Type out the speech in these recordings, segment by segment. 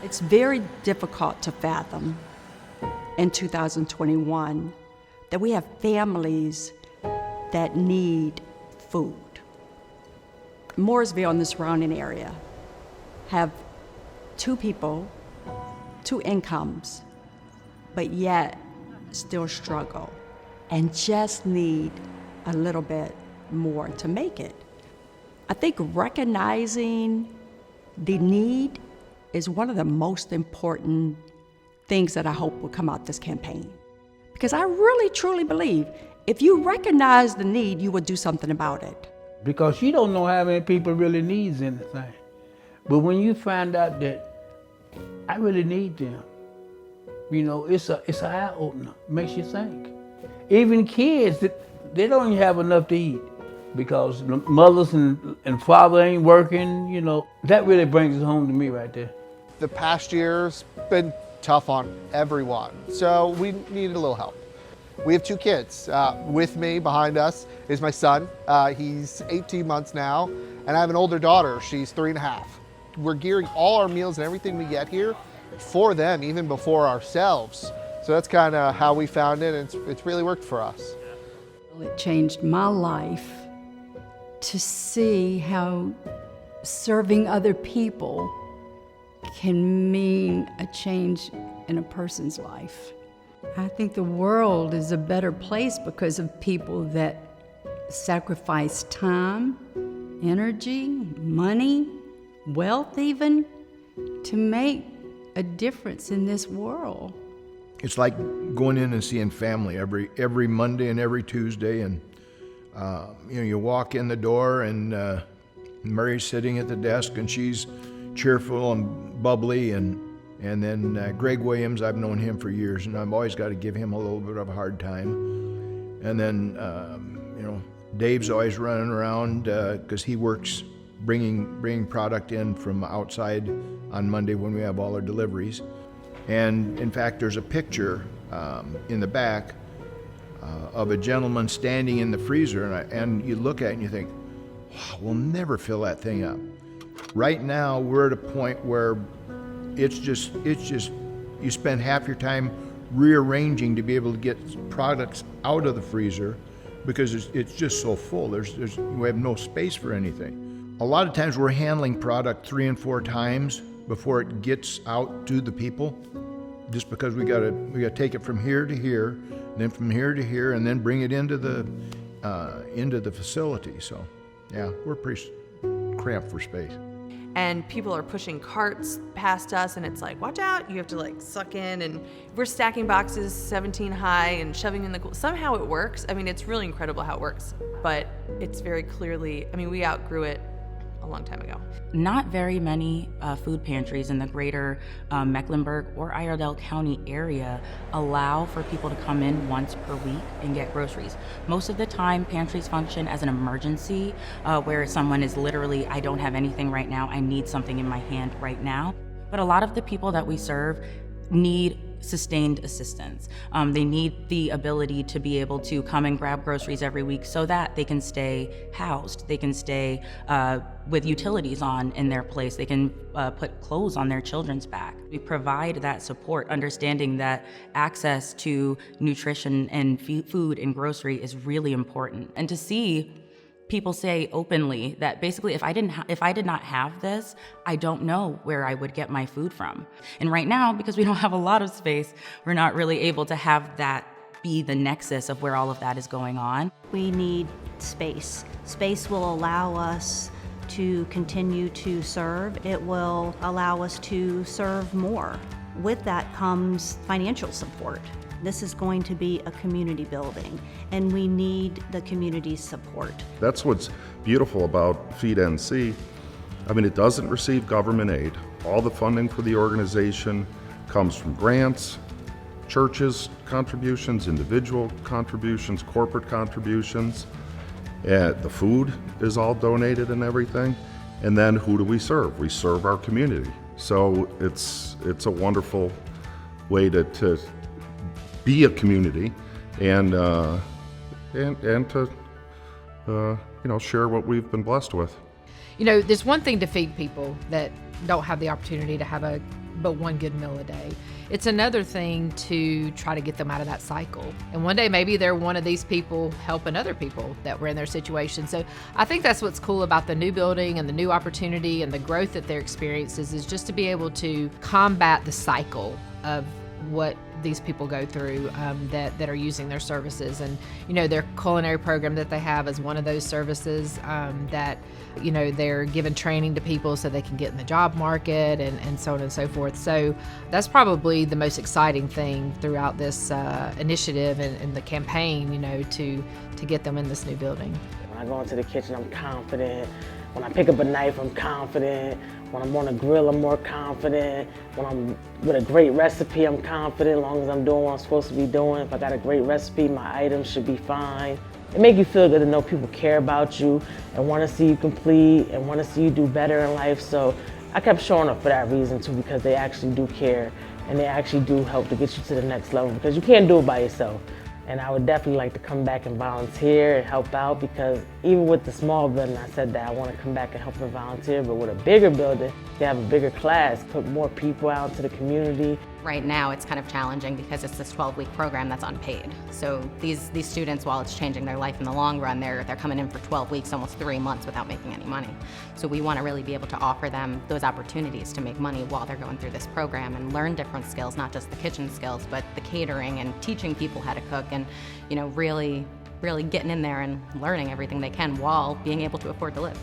It's very difficult to fathom in 2021 that we have families that need food. Mooresville and the surrounding area have two people, two incomes, but yet still struggle and just need a little bit more to make it. I think recognizing the need is one of the most important things that I hope will come out this campaign. Because I really, truly believe if you recognize the need, you will do something about it. Because you don't know how many people really needs anything. But when you find out that I really need them, you know, it's an eye opener. Makes you think. Even kids, they don't even have enough to eat because the mothers and father ain't working, you know. That really brings it home to me right there. The past year's been tough on everyone, so we needed a little help. We have two kids. With me behind us is my son. He's 18 months now, and I have an older daughter. She's 3.5. We're gearing all our meals and everything we get here for them, even before ourselves. So that's kind of how we found it, and it's really worked for us. It changed my life to see how serving other people can mean a change in a person's life. I think the world is a better place because of people that sacrifice time, energy, money, wealth even, to make a difference in this world. It's like going in and seeing family every Monday and every Tuesday, and you walk in the door and Mary's sitting at the desk and she's cheerful and bubbly, and then Greg Williams, I've known him for years, and I've always got to give him a little bit of a hard time. And then Dave's always running around because he works bringing product in from outside on Monday when we have all our deliveries. And in fact, there's a picture in the back of a gentleman standing in the freezer, and you look at it and you think, wow, we'll never fill that thing up. Right now, we're at a point where it's just you spend half your time rearranging to be able to get products out of the freezer because it's just so full. We have no space for anything. A lot of times we're handling product 3 and 4 times before it gets out to the people, just because we gotta take it from here to here, and then from here to here, and then bring it into the facility. So, yeah, we're pretty cramped for space. And people are pushing carts past us, and it's like, watch out, you have to like suck in, and we're stacking boxes 17 high and shoving in the somehow it works. I mean, it's really incredible how it works, but it's very clearly, I mean, we outgrew it a long time ago. Not very many food pantries in the greater Mecklenburg or Iredell County area allow for people to come in once per week and get groceries. Most of the time, pantries function as an emergency where someone is literally, I don't have anything right now, I need something in my hand right now. But a lot of the people that we serve need sustained assistance. They need the ability to be able to come and grab groceries every week so that they can stay housed, they can stay with utilities on in their place, they can put clothes on their children's back. We provide that support, understanding that access to nutrition and food and grocery is really important. And to see people say openly that basically if I did not have this, I don't know where I would get my food from. And right now, because we don't have a lot of space, we're not really able to have that be the nexus of where all of that is going on. We need space. Space will allow us to continue to serve. It will allow us to serve more. With that comes financial support. This is going to be a community building, and we need the community's support. That's what's beautiful about FeedNC. I mean, it doesn't receive government aid. All the funding for the organization comes from grants, churches' contributions, individual contributions, corporate contributions. The food is all donated and everything. And then who do we serve? We serve our community. So it's a wonderful way to be a community and to share what we've been blessed with. You know, there's one thing to feed people that don't have the opportunity to have a but one good meal a day. It's another thing to try to get them out of that cycle. And one day maybe they're one of these people helping other people that were in their situation. So I think that's what's cool about the new building and the new opportunity and the growth that they're experiencing is just to be able to combat the cycle of what these people go through that are using their services. And, you know, their culinary program that they have is one of those services that, you know, they're giving training to people so they can get in the job market and so on and so forth. So that's probably the most exciting thing throughout this initiative and the campaign, you know, to get them in this new building. When I go into the kitchen, I'm confident. When I pick up a knife, I'm confident. When I'm on a grill, I'm more confident. When I'm with a great recipe, I'm confident as long as I'm doing what I'm supposed to be doing. If I got a great recipe, my items should be fine. It makes you feel good to know people care about you and want to see you complete and want to see you do better in life. So I kept showing up for that reason too, because they actually do care and they actually do help to get you to the next level because you can't do it by yourself. And I would definitely like to come back and volunteer and help out because even with the small building, I said that I want to come back and help and volunteer, but with a bigger building, they have a bigger class, put more people out into the community. Right now it's kind of challenging because it's this 12-week program that's unpaid. So these students, while it's changing their life in the long run, they're coming in for 12 weeks, almost 3 months without making any money. So we want to really be able to offer them those opportunities to make money while they're going through this program and learn different skills, not just the kitchen skills, but the catering and teaching people how to cook and, you know, really getting in there and learning everything they can while being able to afford to live.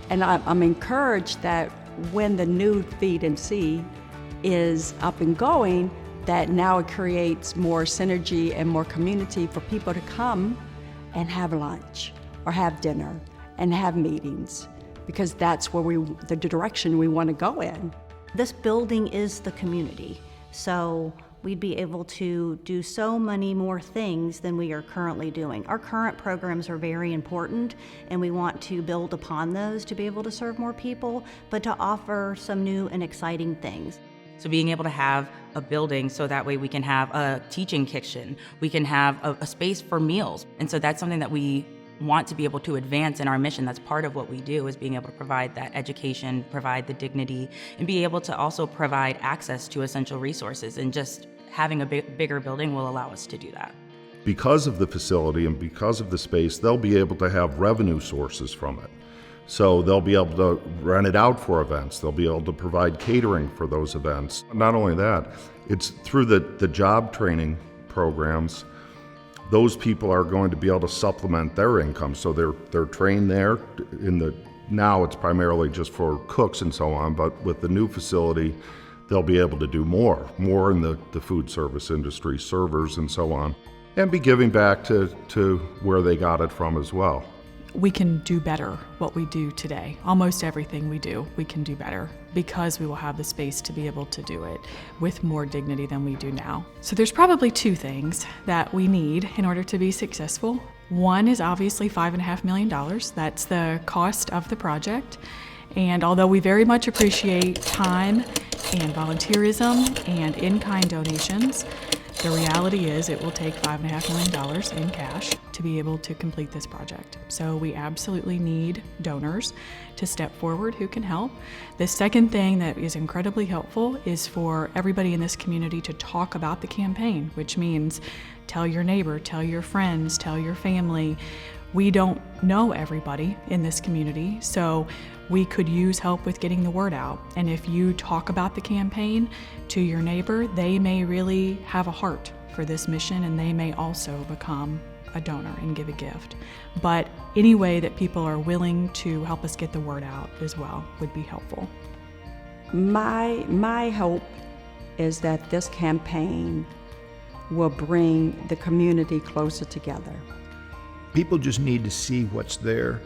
And I'm encouraged that when the new FeedNC is up and going, that now it creates more synergy and more community for people to come and have lunch or have dinner and have meetings, because that's where the direction we want to go in. This building is the community, so we'd be able to do so many more things than we are currently doing. Our current programs are very important, and we want to build upon those to be able to serve more people, but to offer some new and exciting things. So being able to have a building so that way we can have a teaching kitchen, we can have a space for meals. And so that's something that we want to be able to advance in our mission. That's part of what we do, is being able to provide that education, provide the dignity, and be able to also provide access to essential resources. And just having a bigger building will allow us to do that. Because of the facility and because of the space, they'll be able to have revenue sources from it. So they'll be able to rent it out for events. They'll be able to provide catering for those events. Not only that, it's through the job training programs, those people are going to be able to supplement their income. So they're trained there. Now it's primarily just for cooks and so on, but with the new facility, they'll be able to do more in the food service industry, servers and so on, and be giving back to where they got it from as well. We can do better what we do today. Almost everything we do, we can do better because we will have the space to be able to do it with more dignity than we do now. So there's probably two things that we need in order to be successful. One is obviously $5.5 million. That's the cost of the project. And although we very much appreciate time and volunteerism and in-kind donations, the reality is it will take $5.5 million in cash to be able to complete this project. So we absolutely need donors to step forward who can help. The second thing that is incredibly helpful is for everybody in this community to talk about the campaign, which means tell your neighbor, tell your friends, tell your family. We don't know everybody in this community, so we could use help with getting the word out. And if you talk about the campaign to your neighbor, they may really have a heart for this mission, and they may also become a donor and give a gift. But any way that people are willing to help us get the word out as well would be helpful. My hope is that this campaign will bring the community closer together. People just need to see what's there,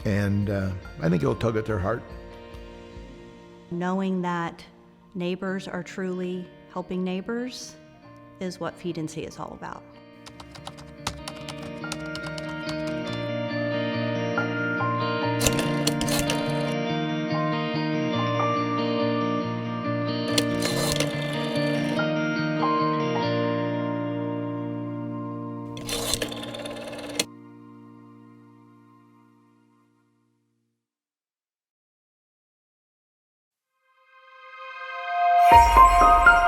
and I think it'll tug at their heart. Knowing that neighbors are truly helping neighbors is what FeedNC is all about. Bye.